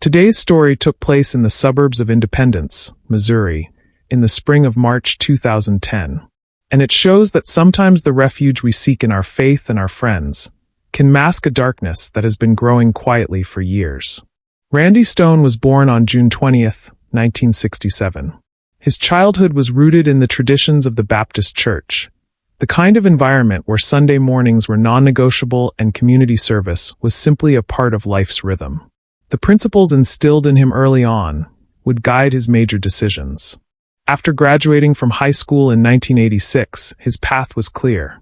Today's story took place in the suburbs of Independence, Missouri, in the spring of March 2010. And it shows that sometimes the refuge we seek in our faith and our friends can mask a darkness that has been growing quietly for years. Randy Stone was born on June 20th, 1967. His childhood was rooted in the traditions of the Baptist Church, the kind of environment where Sunday mornings were non-negotiable and community service was simply a part of life's rhythm. The principles instilled in him early on would guide his major decisions. After graduating from high school in 1986, his path was clear.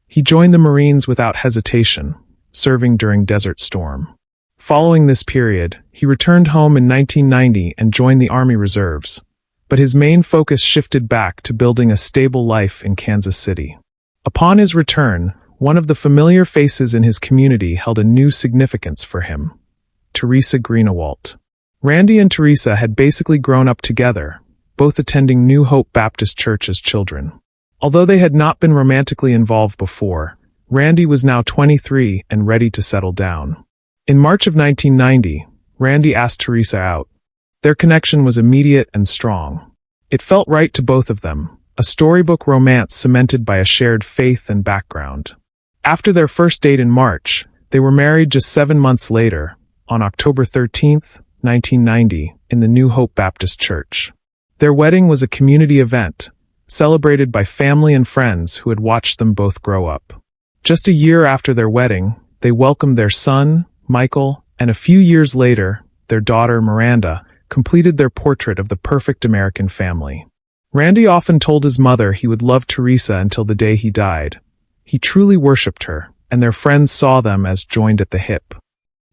He joined the Marines without hesitation, serving during Desert Storm. Following this period, he returned home in 1990 and joined the Army Reserves, but his main focus shifted back to building a stable life in Kansas City. Upon his return, one of the familiar faces in his community held a new significance for him: Teresa Greenawalt. Randy and Teresa had basically grown up together, both attending New Hope Baptist Church as children. Although they had not been romantically involved before, Randy was now 23 and ready to settle down. In March of 1990, Randy asked Teresa out. Their connection was immediate and strong. It felt right to both of them, a storybook romance cemented by a shared faith and background. After their first date in March, they were married just 7 months later, on October 13, 1990, in the New Hope Baptist Church. Their wedding was a community event, celebrated by family and friends who had watched them both grow up. Just a year after their wedding, they welcomed their son, Michael, and a few years later, their daughter, Miranda, completed their portrait of the perfect American family. Randy often told his mother he would love Teresa until the day he died. He truly worshipped her, and their friends saw them as joined at the hip.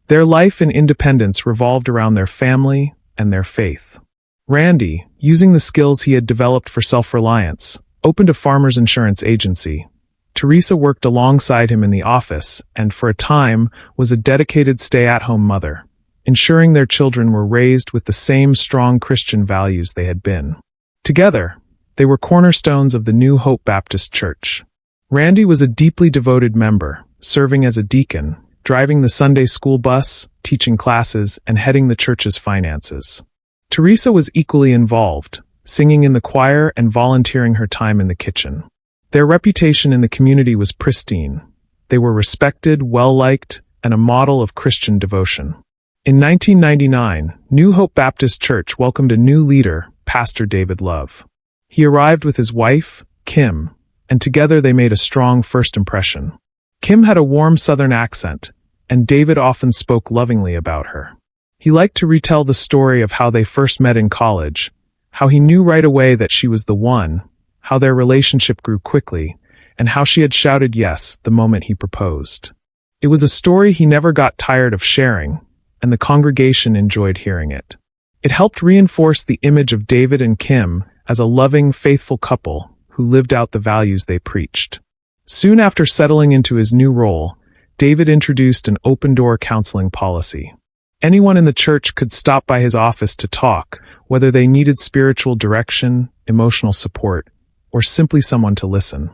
Their life in Independence revolved around their family and their faith. Randy, using the skills he had developed for self-reliance, opened a farmers insurance agency. Teresa worked alongside him in the office and, for a time, was a dedicated stay-at-home mother, ensuring their children were raised with the same strong Christian values they had been. Together, they were cornerstones of the New Hope Baptist Church. Randy was a deeply devoted member, serving as a deacon, driving the Sunday school bus, teaching classes, and heading the church's finances. Teresa was equally involved, singing in the choir and volunteering her time in the kitchen. Their reputation in the community was pristine. They were respected, well-liked, and a model of Christian devotion. In 1999, New Hope Baptist Church welcomed a new leader, Pastor David Love. He arrived with his wife, Kim, and together they made a strong first impression. Kim had a warm Southern accent, and David often spoke lovingly about her. He liked to retell the story of how they first met in college, how he knew right away that she was the one, how their relationship grew quickly, and how she had shouted yes the moment he proposed. It was a story he never got tired of sharing, and the congregation enjoyed hearing it. It helped reinforce the image of David and Kim as a loving, faithful couple who lived out the values they preached. Soon after settling into his new role, David introduced an open-door counseling policy. Anyone in the church could stop by his office to talk, whether they needed spiritual direction, emotional support, or simply someone to listen.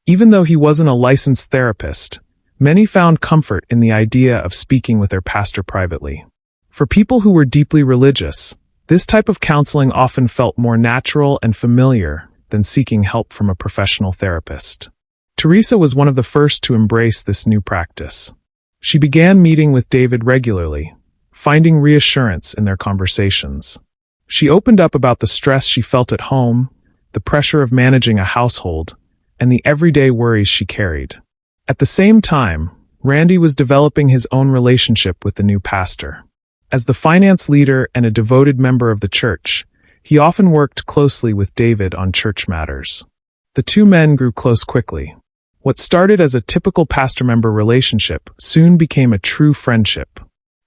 Even though he wasn't a licensed therapist, many found comfort in the idea of speaking with their pastor privately. For people who were deeply religious, this type of counseling often felt more natural and familiar than seeking help from a professional therapist. Teresa was one of the first to embrace this new practice. She began meeting with David regularly, finding reassurance in their conversations. She opened up about the stress she felt at home, the pressure of managing a household, and the everyday worries she carried. At the same time, Randy was developing his own relationship with the new pastor. As the finance leader and a devoted member of the church, he often worked closely with David on church matters. The two men grew close quickly. What started as a typical pastor-member relationship soon became a true friendship.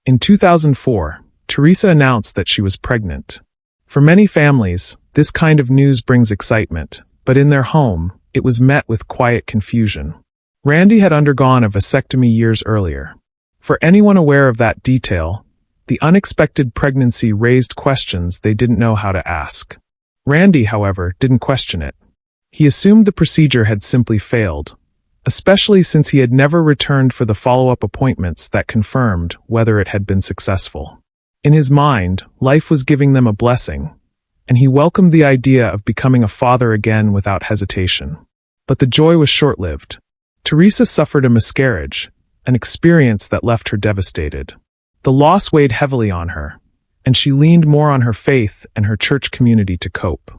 In 2004, Teresa announced that she was pregnant. For many families, this kind of news brings excitement, but in their home, it was met with quiet confusion. Randy had undergone a vasectomy years earlier. For anyone aware of that detail, the unexpected pregnancy raised questions they didn't know how to ask. Randy, however, didn't question it. He assumed the procedure had simply failed, especially since he had never returned for the follow-up appointments that confirmed whether it had been successful. In his mind, life was giving them a blessing, and he welcomed the idea of becoming a father again without hesitation. But the joy was short-lived. Teresa suffered a miscarriage, an experience that left her devastated. The loss weighed heavily on her, and she leaned more on her faith and her church community to cope.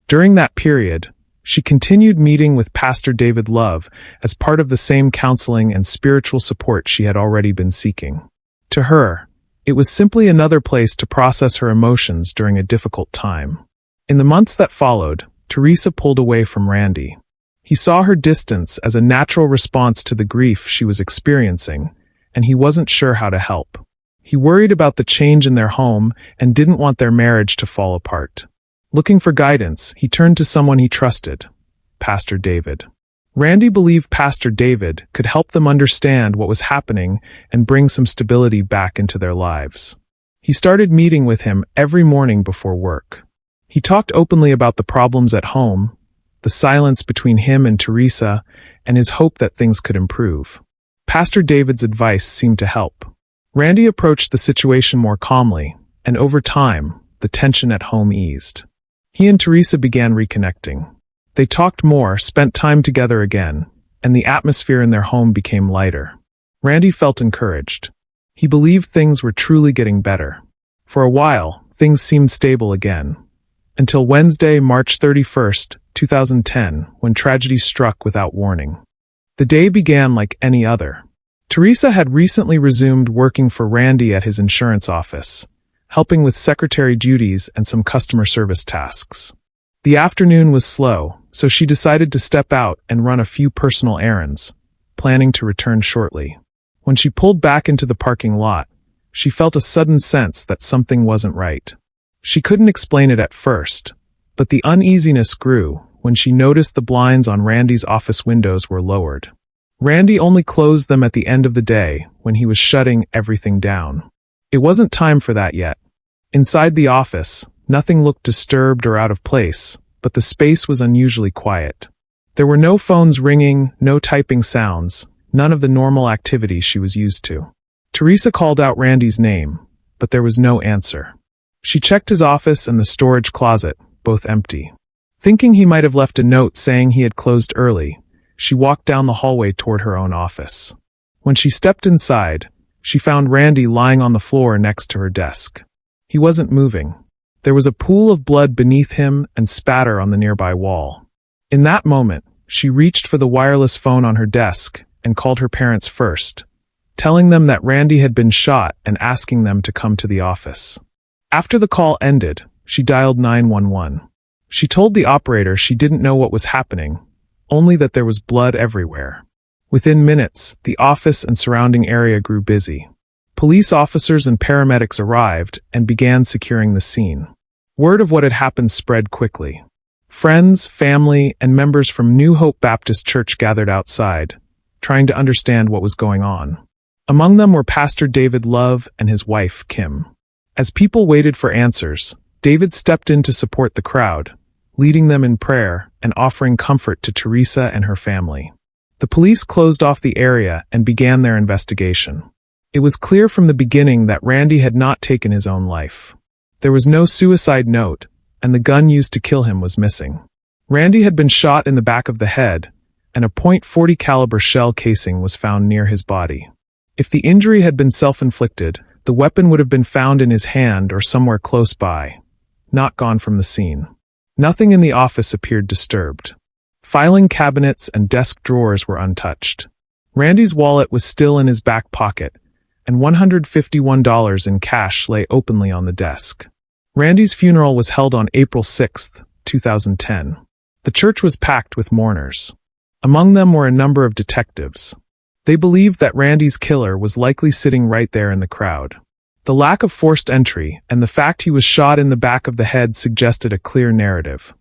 During that period, she continued meeting with Pastor David Love as part of the same counseling and spiritual support she had already been seeking. To her, it was simply another place to process her emotions during a difficult time. In the months that followed, Teresa pulled away from Randy. He saw her distance as a natural response to the grief she was experiencing, and he wasn't sure how to help. He worried about the change in their home and didn't want their marriage to fall apart. Looking for guidance, he turned to someone he trusted, Pastor David. Randy believed Pastor David could help them understand what was happening and bring some stability back into their lives. He started meeting with him every morning before work. He talked openly about the problems at home, the silence between him and Teresa, and his hope that things could improve. Pastor David's advice seemed to help. Randy approached the situation more calmly, and over time, the tension at home eased. He and Teresa began reconnecting. They talked more, spent time together again, and the atmosphere in their home became lighter. Randy felt encouraged. He believed things were truly getting better. For a while, things seemed stable again. Until Wednesday, March 31st, 2010, when tragedy struck without warning. The day began like any other. Teresa had recently resumed working for Randy at his insurance office, helping with secretary duties and some customer service tasks. The afternoon was slow, so she decided to step out and run a few personal errands, planning to return shortly. When she pulled back into the parking lot, she felt a sudden sense that something wasn't right. She couldn't explain it at first, but the uneasiness grew when she noticed the blinds on Randy's office windows were lowered. Randy only closed them at the end of the day when he was shutting everything down. It wasn't time for that yet. Inside the office, nothing looked disturbed or out of place, but the space was unusually quiet. There were no phones ringing, no typing sounds, none of the normal activity she was used to. Teresa called out Randy's name, but there was no answer. She checked his office and the storage closet, both empty. Thinking he might have left a note saying he had closed early, she walked down the hallway toward her own office. When she stepped inside, she found Randy lying on the floor next to her desk. He wasn't moving. There was a pool of blood beneath him and spatter on the nearby wall. In that moment, she reached for the wireless phone on her desk and called her parents first, telling them that Randy had been shot and asking them to come to the office. After the call ended, she dialed 911. She told the operator she didn't know what was happening, only that there was blood everywhere. Within minutes, the office and surrounding area grew busy. Police officers and paramedics arrived and began securing the scene. Word of what had happened spread quickly. Friends, family, and members from New Hope Baptist Church gathered outside, trying to understand what was going on. Among them were Pastor David Love and his wife, Kim. As people waited for answers, David stepped in to support the crowd, leading them in prayer and offering comfort to Teresa and her family. The police closed off the area and began their investigation. It was clear from the beginning that Randy had not taken his own life. There was no suicide note, and the gun used to kill him was missing. Randy had been shot in the back of the head, and a .40 caliber shell casing was found near his body. If the injury had been self-inflicted, the weapon would have been found in his hand or somewhere close by, not gone from the scene. Nothing in the office appeared disturbed. Filing cabinets and desk drawers were untouched. Randy's wallet was still in his back pocket, and $151 in cash lay openly on the desk. Randy's funeral was held on April 6, 2010. The church was packed with mourners. Among them were a number of detectives. They believed that Randy's killer was likely sitting right there in the crowd. The lack of forced entry and the fact he was shot in the back of the head suggested a clear narrative.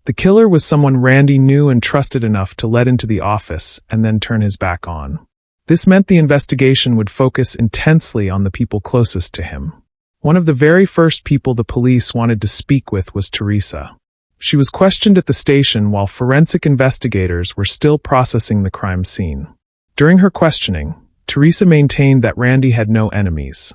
The killer was someone Randy knew and trusted enough to let into the office and then turn his back on. This meant the investigation would focus intensely on the people closest to him. One of the very first people the police wanted to speak with was Teresa. She was questioned at the station while forensic investigators were still processing the crime scene. During her questioning, Teresa maintained that Randy had no enemies.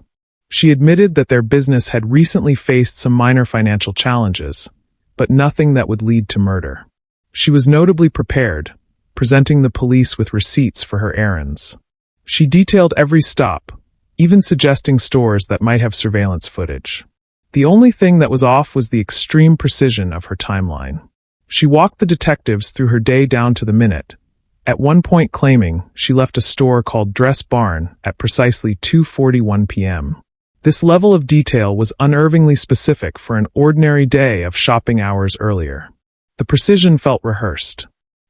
She admitted that their business had recently faced some minor financial challenges, but nothing that would lead to murder. She was notably prepared, presenting the police with receipts for her errands. She detailed every stop, even suggesting stores that might have surveillance footage. The only thing that was off was the extreme precision of her timeline. She walked the detectives through her day down to the minute, at one point claiming she left a store called Dress Barn at precisely 2:41 p.m. This level of detail was unnervingly specific for an ordinary day of shopping hours earlier. The precision felt rehearsed.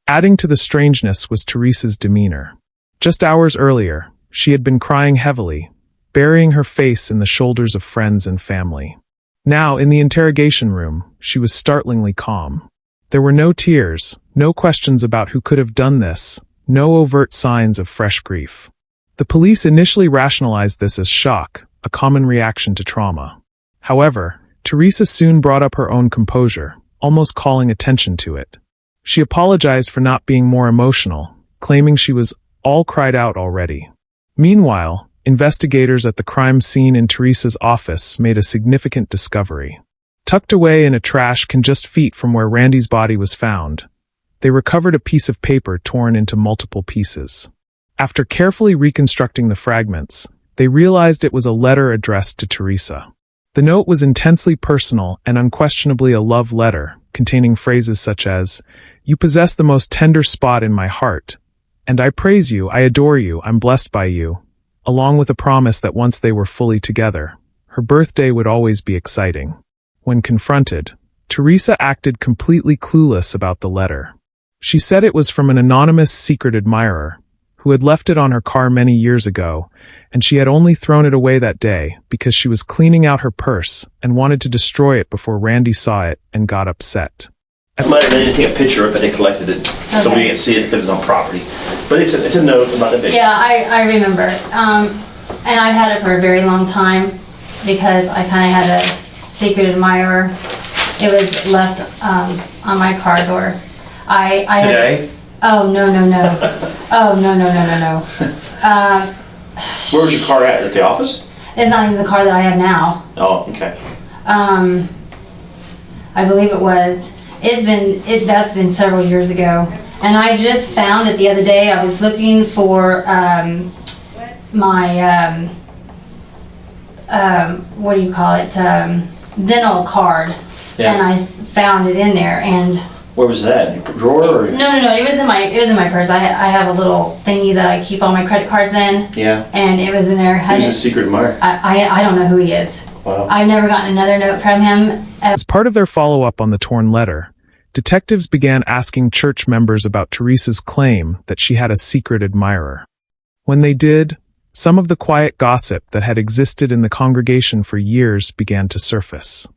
Adding to the strangeness was Teresa's demeanor. Just hours earlier, she had been crying heavily, burying her face in the shoulders of friends and family. Now, in the interrogation room, she was startlingly calm. There were no tears, no questions about who could have done this, no overt signs of fresh grief. The police initially rationalized this as shock, a common reaction to trauma. However, Teresa soon brought up her own composure, almost calling attention to it. She apologized for not being more emotional, claiming she was all cried out already. Meanwhile, investigators at the crime scene in Teresa's office made a significant discovery. Tucked away in a trash can just feet from where Randy's body was found, they recovered a piece of paper torn into multiple pieces. After carefully reconstructing the fragments, they realized it was a letter addressed to Teresa. The note was intensely personal and unquestionably a love letter, containing phrases such as, "You possess the most tender spot in my heart," and "I praise you, I adore you, I'm blessed by you," along with a promise that once they were fully together, her birthday would always be exciting. When confronted, Teresa acted completely clueless about the letter. She said it was from an anonymous secret admirer, who had left it on her car many years ago, and she had only thrown it away that day because she was cleaning out her purse and wanted to destroy it before Randy saw it and got upset. They didn't take a picture of it, but they collected it, so we can't see it because it's on property. But it's a note about the big. Yeah, I remember. And I've had it for a very long time because I kind of had a secret admirer. It was left on my car door. Today? Oh, no. Oh, no. Where was your car at the office? It's not even the car that I have now. Oh, okay. I believe it was. That's been several years ago. And I just found it the other day. I was looking for my, what do you call it, dental card. Yeah. And I found it in there. And where was that? In your drawer? Or? No. It was in my purse. I have a little thingy that I keep all my credit cards in. Yeah. And it was in there. Who's the secret admirer? I don't know who he is. Wow. I've never gotten another note from him. As part of their follow-up on the torn letter, detectives began asking church members about Teresa's claim that she had a secret admirer. When they did, some of the quiet gossip that had existed in the congregation for years began to surface.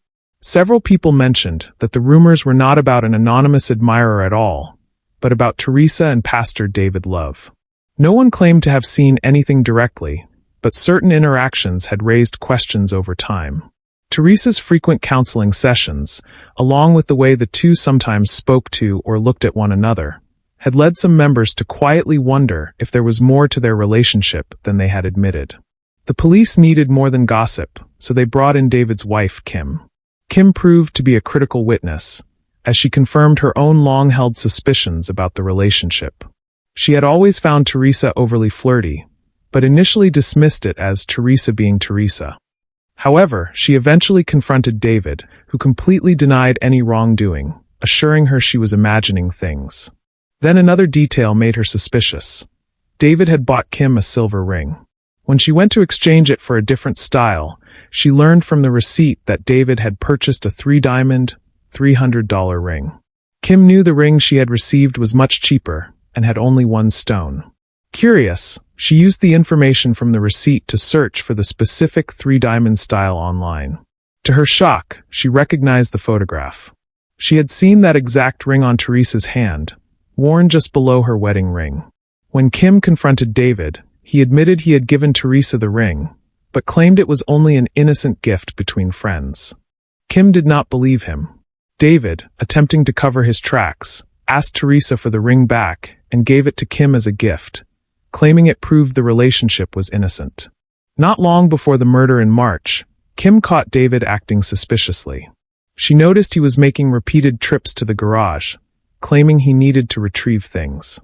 Several people mentioned that the rumors were not about an anonymous admirer at all, but about Teresa and Pastor David Love. No one claimed to have seen anything directly, but certain interactions had raised questions over time. Teresa's frequent counseling sessions, along with the way the two sometimes spoke to or looked at one another, had led some members to quietly wonder if there was more to their relationship than they had admitted. The police needed more than gossip, so they brought in David's wife, Kim. Kim proved to be a critical witness, as she confirmed her own long-held suspicions about the relationship. She had always found Teresa overly flirty, but initially dismissed it as Teresa being Teresa. However, she eventually confronted David, who completely denied any wrongdoing, assuring her she was imagining things. Then another detail made her suspicious. David had bought Kim a silver ring. When she went to exchange it for a different style, she learned from the receipt that David had purchased a 3-diamond, $300 ring. Kim knew the ring she had received was much cheaper and had only one stone. Curious, she used the information from the receipt to search for the specific 3-diamond style online. To her shock, she recognized the photograph. She had seen that exact ring on Teresa's hand, worn just below her wedding ring. When Kim confronted David, he admitted he had given Teresa the ring, but claimed it was only an innocent gift between friends. Kim did not believe him. David, attempting to cover his tracks, asked Teresa for the ring back and gave it to Kim as a gift, claiming it proved the relationship was innocent. Not long before the murder in March, Kim caught David acting suspiciously. She noticed he was making repeated trips to the garage, claiming he needed to retrieve things.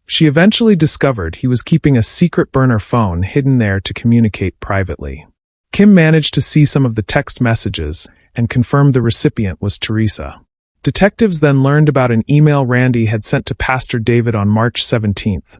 She eventually discovered he was keeping a secret burner phone hidden there to communicate privately. Kim managed to see some of the text messages and confirmed the recipient was Teresa. Detectives then learned about an email Randy had sent to Pastor David on March 17th,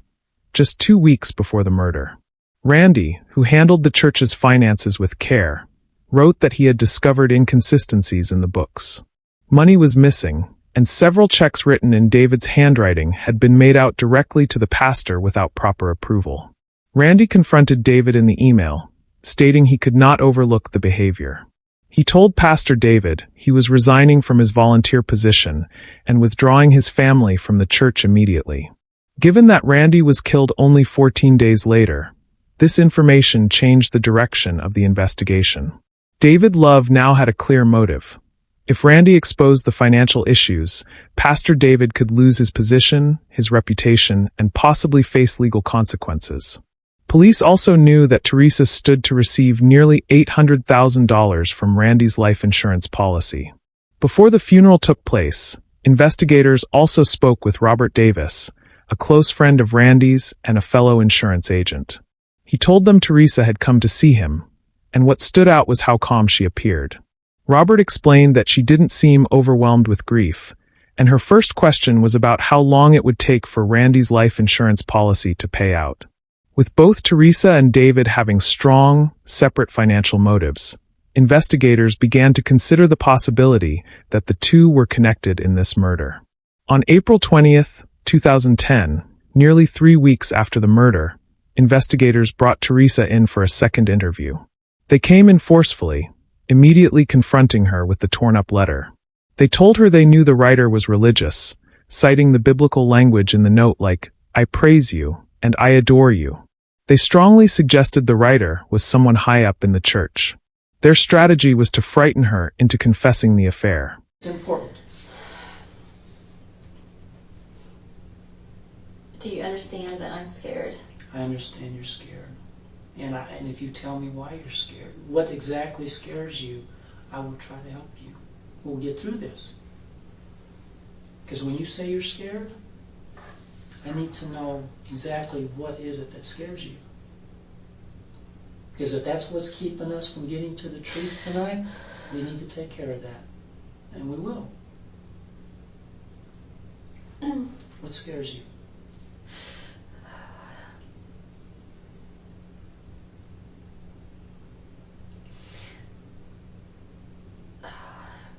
just 2 weeks before the murder. Randy, who handled the church's finances with care, wrote that he had discovered inconsistencies in the books. Money was missing, and several checks written in David's handwriting had been made out directly to the pastor without proper approval. Randy confronted David in the email, stating he could not overlook the behavior. He told Pastor David he was resigning from his volunteer position and withdrawing his family from the church immediately. Given that Randy was killed only 14 days later, this information changed the direction of the investigation. David Love now had a clear motive. If Randy exposed the financial issues, Pastor David could lose his position, his reputation, and possibly face legal consequences. Police also knew that Teresa stood to receive nearly $800,000 from Randy's life insurance policy. Before the funeral took place, investigators also spoke with Robert Davis, a close friend of Randy's and a fellow insurance agent. He told them Teresa had come to see him, and what stood out was how calm she appeared. Robert explained that she didn't seem overwhelmed with grief, and her first question was about how long it would take for Randy's life insurance policy to pay out. With both Teresa and David having strong, separate financial motives, investigators began to consider the possibility that the two were connected in this murder. On April 20th, 2010, nearly 3 weeks after the murder, investigators brought Teresa in for a second interview. They came in forcefully, immediately confronting her with the torn-up letter. They told her they knew the writer was religious, citing the biblical language in the note like, "I praise you," and "I adore you." They strongly suggested the writer was someone high up in the church. Their strategy was to frighten her into confessing the affair. It's important. Do you understand that I'm scared? I understand you're scared. And if you tell me why you're scared, what exactly scares you, I will try to help you. We'll get through this. Because when you say you're scared, I need to know exactly what is it that scares you. Because if that's what's keeping us from getting to the truth tonight, we need to take care of that. And we will. What scares you?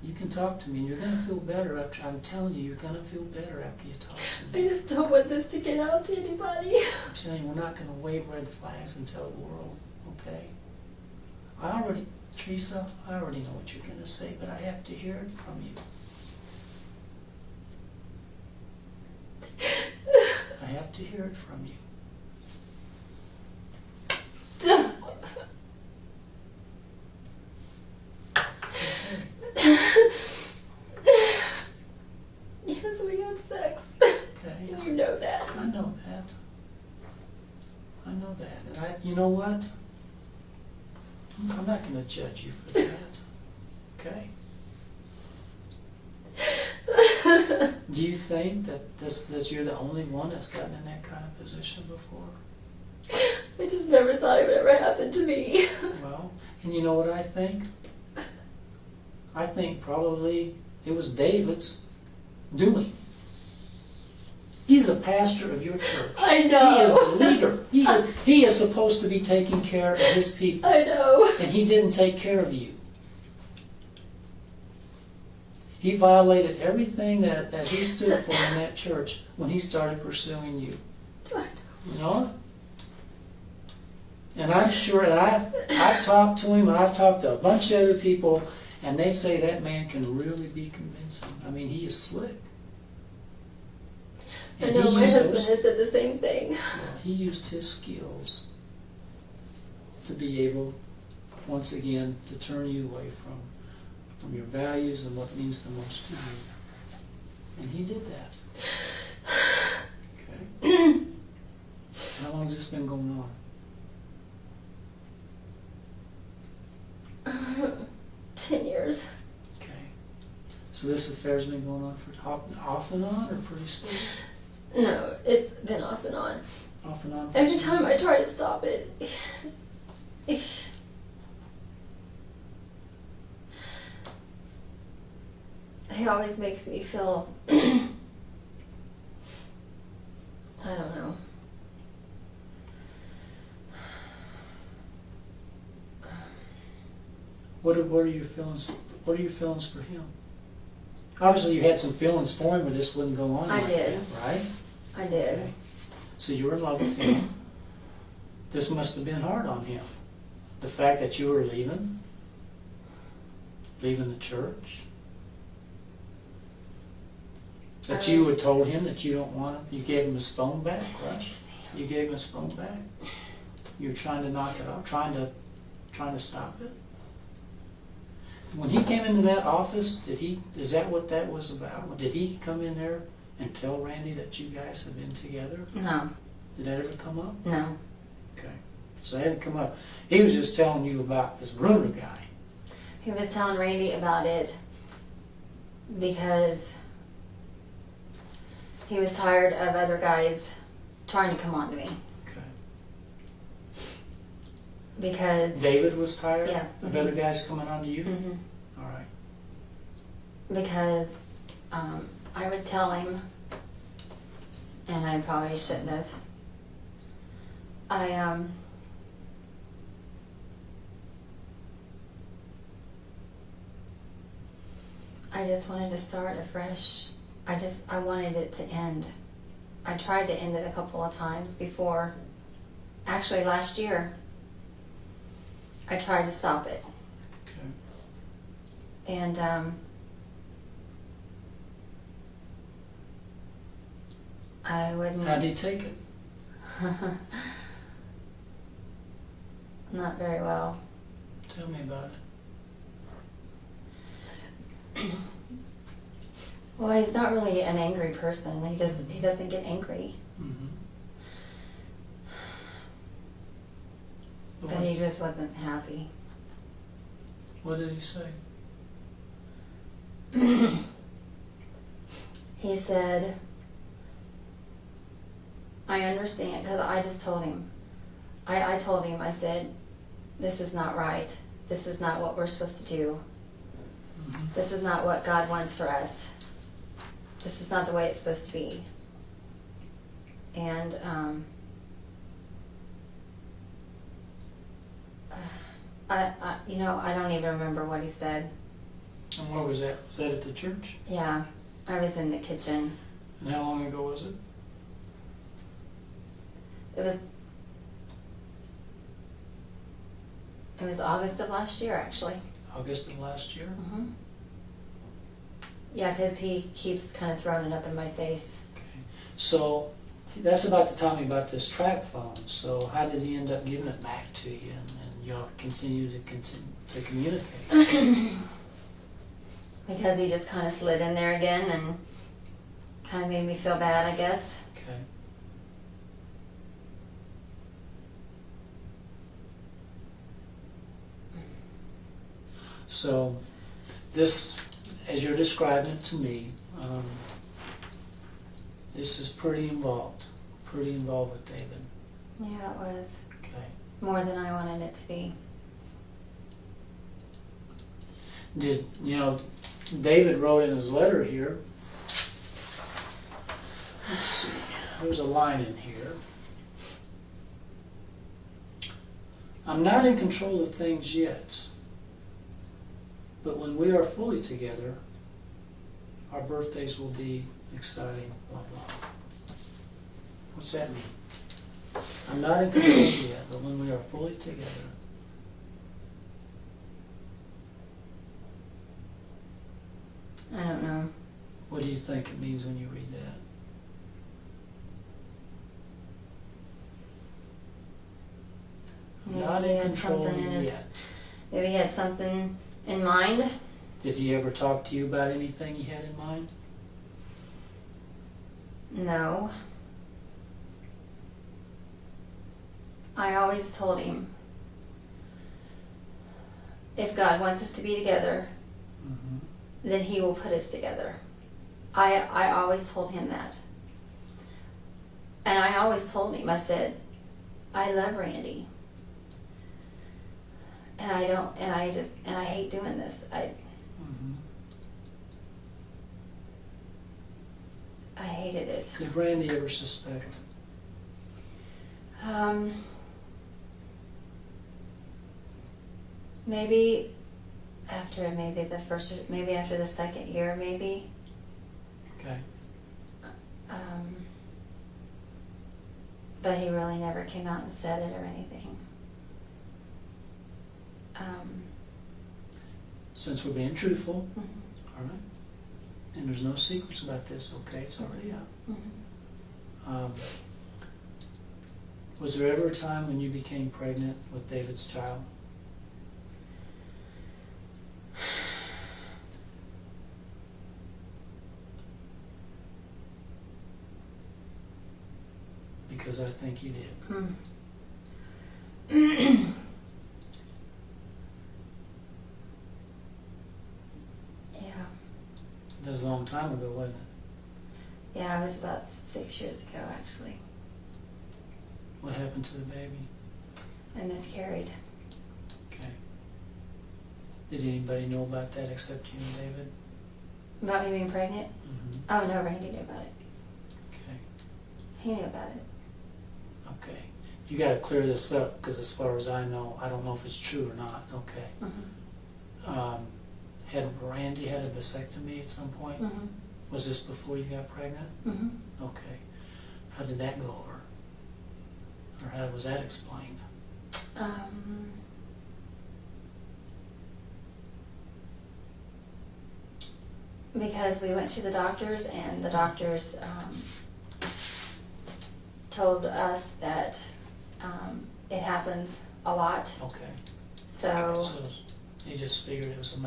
You can talk to me, and you're going to feel better after. I'm telling you, you're going to feel better after you talk to me. I just don't want this to get out to anybody. I'm telling you, we're not going to wave red flags and tell the world, okay? Teresa, I already know what you're going to say, but I have to hear it from you. I have to hear it from you. Yes, we had sex. Okay? You know that. I know that. I know that. And you know what? I'm not going to judge you for that. Okay? Do you think that you're the only one that's gotten in that kind of position before? I just never thought it would ever happen to me. Well, and you know what I think? I think probably it was David's doing. He's the pastor of your church. I know. He is the leader. He is supposed to be taking care of his people. I know. And he didn't take care of you. He violated everything that he stood for in that church when he started pursuing you. I know. You know? And I'm sure that I've talked to him, and I've talked to a bunch of other people, and they say that man can really be convincing. I mean, he is slick. I And know, he my used husband those- has said the same thing. well, he used his skills to be able, once again, to turn you away from your values and what means the most to you. And he did that. Okay? How long has this been going on? years. Okay. So this affair's been going on for off and on, or pretty steady? No, it's been off and on. Off and on. For Every some time I try to stop it, he always makes me feel, I don't know. What are your feelings? What are your feelings for him? Obviously, you had some feelings for him, but this wouldn't go on. I like did. that, right? I did. Okay. So you were in love with him. This must have been hard on him. The fact that you were leaving the church. That you had told him that you don't want it. You gave him his phone back, right? You gave him his phone back. You were trying to knock it off, trying to stop it. When he came into that office, is that what that was about? Did he come in there and tell Randy that you guys had been together? No, Did that ever come up? no. Okay. So that didn't come up. He was just telling you about this Bruner guy. He was telling Randy about it because he was tired of other guys trying to come on to me. Okay. Because, David was tired Yeah. of other guys coming on to you? mhm, All right. because I would tell him, and I probably shouldn't have. I just wanted to start afresh. I wanted it to end. I tried to end it a couple of times before. Actually, last year, I tried to stop it. Okay. And I wouldn't. How did he take it? Not very well. Tell me about it. Well, he's not really an angry person. He doesn't get angry, Mm-hmm. but he just wasn't happy. What did he say? He said, I understand, because I just told him. I told him, I said, this is not right. This is not what we're supposed to do. Mm-hmm. This is not what God wants for us. This is not the way it's supposed to be. And I don't even remember what he said. And where was that? Was that at the church? Yeah, I was in the kitchen. And how long ago was it? It was August of last year, actually. August of last year? Mm-hmm. Yeah, because he keeps kind of throwing it up in my face. Okay. So that's about the time about this track phone. So how did he end up giving it back to you, and y'all continue to communicate? Because he just kind of slid in there again and kind of made me feel bad, I guess. Okay. So this, as you're describing it to me, this is pretty involved with David. Yeah, it was Okay. more than I wanted it to be. David wrote in his letter here, let's see, there's a line in here. I'm not in control of things yet, but when we are fully together, our birthdays will be exciting, blah, blah. What's that mean? I'm not in control yet, but when we are fully together, I don't know. what do you think it means when you read that? I'm Maybe not he in had control something in his- yet. Maybe he had something in mind. Did he ever talk to you about anything he had in mind? No. I always told him, if God wants us to be together, then he will put us together. I always told him that. And I always told him, I said, I love Randy. And I hate doing this. I hated it. Did Randy ever suspect? Maybe after after the second year, maybe. Okay. But he really never came out and said it or anything. Since we're being truthful, all right, and there's no secrets about this, okay? It's already out. Was there ever a time when you became pregnant with David's child? Because I think you did. Yeah. That was a long time ago, wasn't it? Yeah, it was about 6 years ago, actually. What happened to the baby? I miscarried. Okay. Did anybody know about that except you and David? About me being pregnant? Mm-hmm. Oh, no, Randy knew about it. Okay. He knew about it. Okay. You got to clear this up because as far as I know, I don't know if it's true or not. Okay. Had Randy had a vasectomy at some point? Was this before you got pregnant? Okay. How did that go over? Or how was that explained? Because we went to the doctors and the doctors told us that it happens a lot. Okay. So you just figured it was a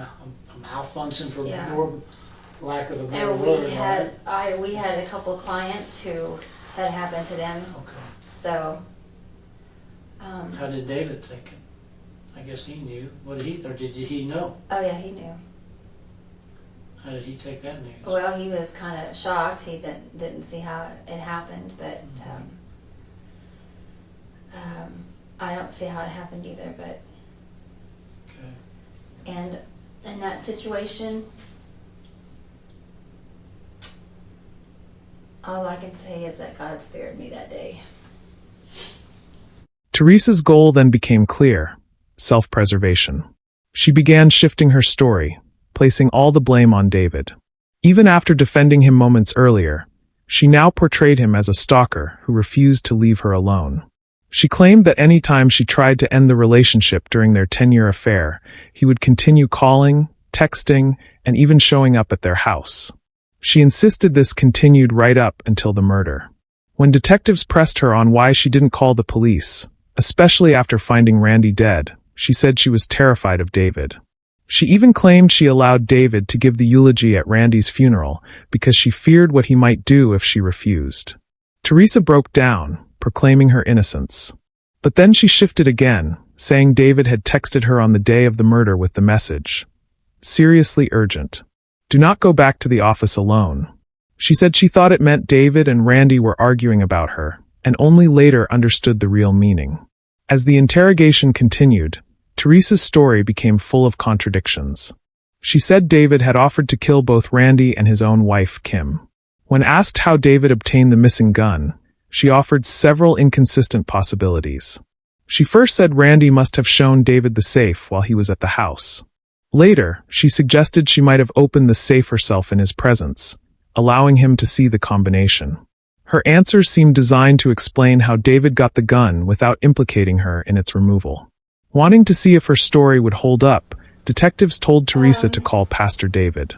malfunction for Yeah. your lack of a better and word. we had a couple clients who had happened to them. Okay. So How did David take it? I guess he knew. What did he think? Did he know? oh yeah, he knew. How did he take that news? Well, he was kind of shocked. He didn't see how it happened, but I don't see how it happened either. But Okay. and in that situation, all I can say is that God spared me that day. Teresa's goal then became clear: self-preservation. She began shifting her story, placing all the blame on David. Even after defending him moments earlier, she now portrayed him as a stalker who refused to leave her alone. She claimed that any time she tried to end the relationship during their 10-year affair, he would continue calling, texting, and even showing up at their house. She insisted this continued right up until the murder. When detectives pressed her on why she didn't call the police, especially after finding Randy dead, she said she was terrified of David. She even claimed she allowed David to give the eulogy at Randy's funeral because she feared what he might do if she refused. Teresa broke down, proclaiming her innocence. But then she shifted again, saying David had texted her on the day of the murder with the message, "Seriously urgent. Do not go back to the office alone." She said she thought it meant David and Randy were arguing about her, and only later understood the real meaning. As the interrogation continued, Teresa's story became full of contradictions. She said David had offered to kill both Randy and his own wife, Kim. When asked how David obtained the missing gun, she offered several inconsistent possibilities. She first said Randy must have shown David the safe while he was at the house. Later, she suggested she might have opened the safe herself in his presence, allowing him to see the combination. Her answers seemed designed to explain how David got the gun without implicating her in its removal. Wanting to see if her story would hold up, detectives told Teresa to call Pastor David.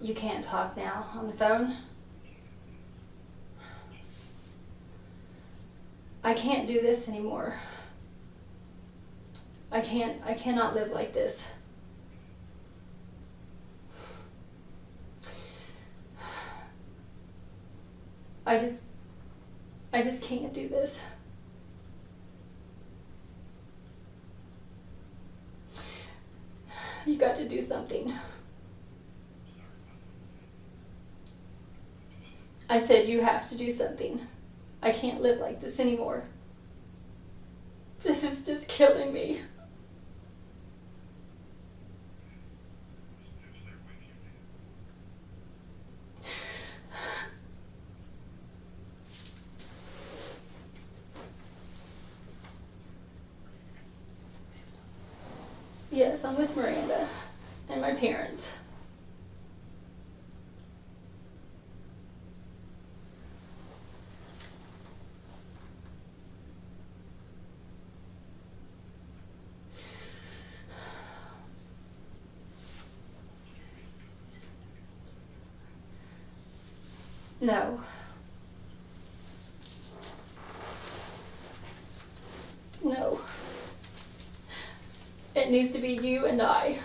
You can't talk now on the phone. I can't do this anymore. I cannot live like this. I just can't do this. You got to do something. I said you have to do something. I can't live like this anymore. This is just killing me. Yes, I'm with Miranda and my parents. No. No. It needs to be you and I.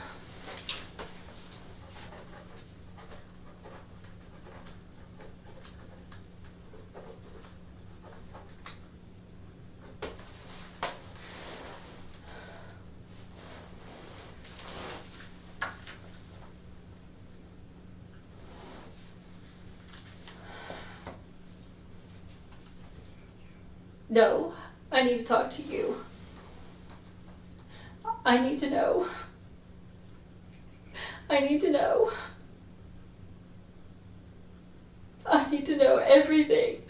No, I need to talk to you. I need to know. I need to know. I need to know everything.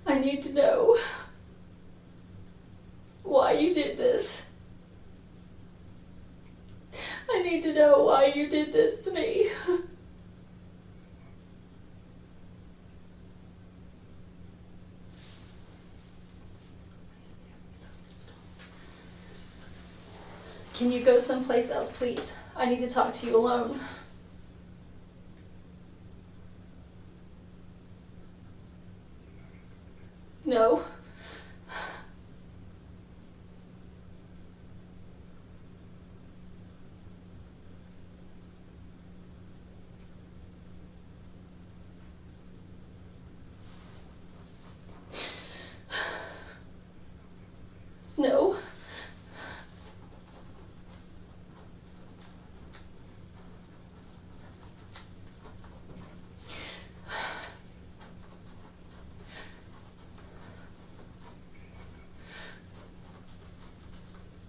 I need to know why you did this. I need to know why you did this to me. Can you go someplace else, please? I need to talk to you alone. No. No.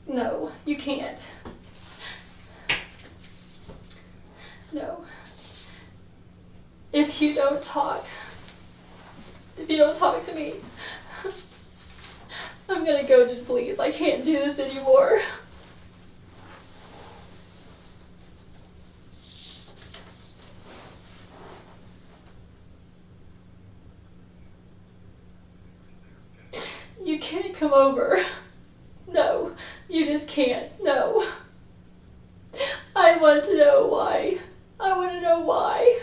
No, you can't. No. If you don't talk to me, I'm gonna go to the police. I can't do this anymore. You can't come over. No, you just can't. No. I want to know why. I want to know why.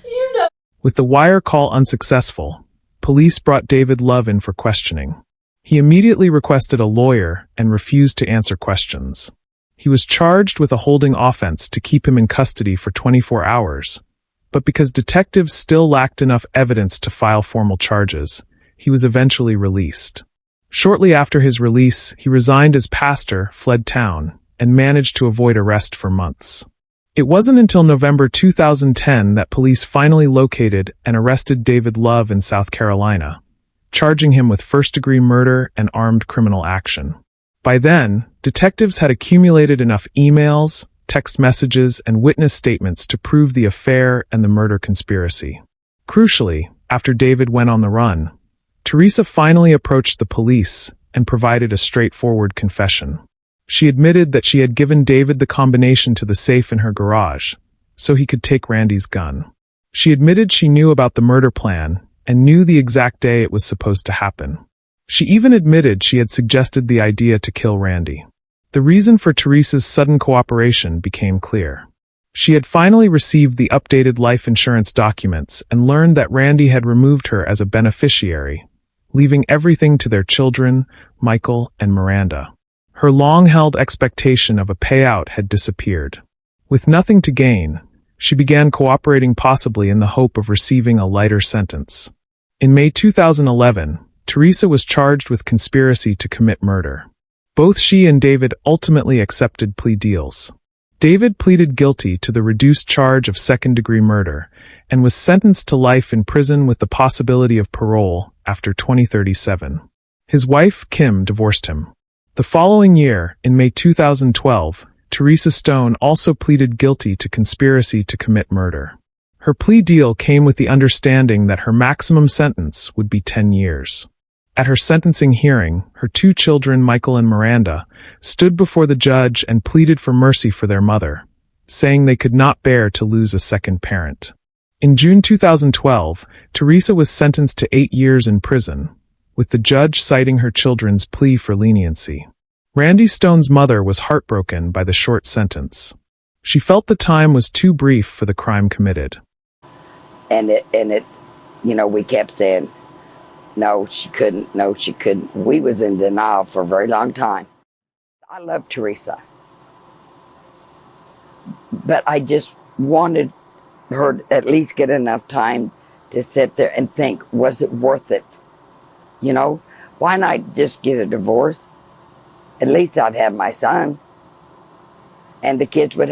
You know. With the wire call unsuccessful, police brought David Love in for questioning. He immediately requested a lawyer and refused to answer questions. He was charged with a holding offense to keep him in custody for 24 hours, but because detectives still lacked enough evidence to file formal charges, he was eventually released. Shortly after his release, he resigned as pastor, fled town, and managed to avoid arrest for months. It wasn't until November 2010 that police finally located and arrested David Love in South Carolina, charging him with first-degree murder and armed criminal action. By then, detectives had accumulated enough emails, text messages, and witness statements to prove the affair and the murder conspiracy. Crucially, after David went on the run, Teresa finally approached the police and provided a straightforward confession. She admitted that she had given David the combination to the safe in her garage, so he could take Randy's gun. She admitted she knew about the murder plan and knew the exact day it was supposed to happen. She even admitted she had suggested the idea to kill Randy. The reason for Teresa's sudden cooperation became clear. She had finally received the updated life insurance documents and learned that Randy had removed her as a beneficiary, leaving everything to their children, Michael and Miranda. Her long-held expectation of a payout had disappeared. With nothing to gain, She began cooperating, possibly in the hope of receiving a lighter sentence. In May 2011, Teresa was charged with conspiracy to commit murder. Both she and David ultimately accepted plea deals. David pleaded guilty to the reduced charge of second-degree murder and was sentenced to life in prison with the possibility of parole after 2037. His wife, Kim, divorced him. The following year, in May 2012, Teresa Stone also pleaded guilty to conspiracy to commit murder. Her plea deal came with the understanding that her maximum sentence would be 10 years. At her sentencing hearing, her 2 children, Michael and Miranda, stood before the judge and pleaded for mercy for their mother, saying they could not bear to lose a second parent. In June 2012, Teresa was sentenced to 8 years in prison, with the judge citing her children's plea for leniency. Randy Stone's mother was heartbroken by the short sentence. She felt the time was too brief for the crime committed. And it, we kept saying, no, she couldn't. No, she couldn't. We was in denial for a very long time. I love Teresa. But I just wanted her to at least get enough time to sit there and think, was it worth it? Why not just get a divorce? At least I'd have my son. And the kids would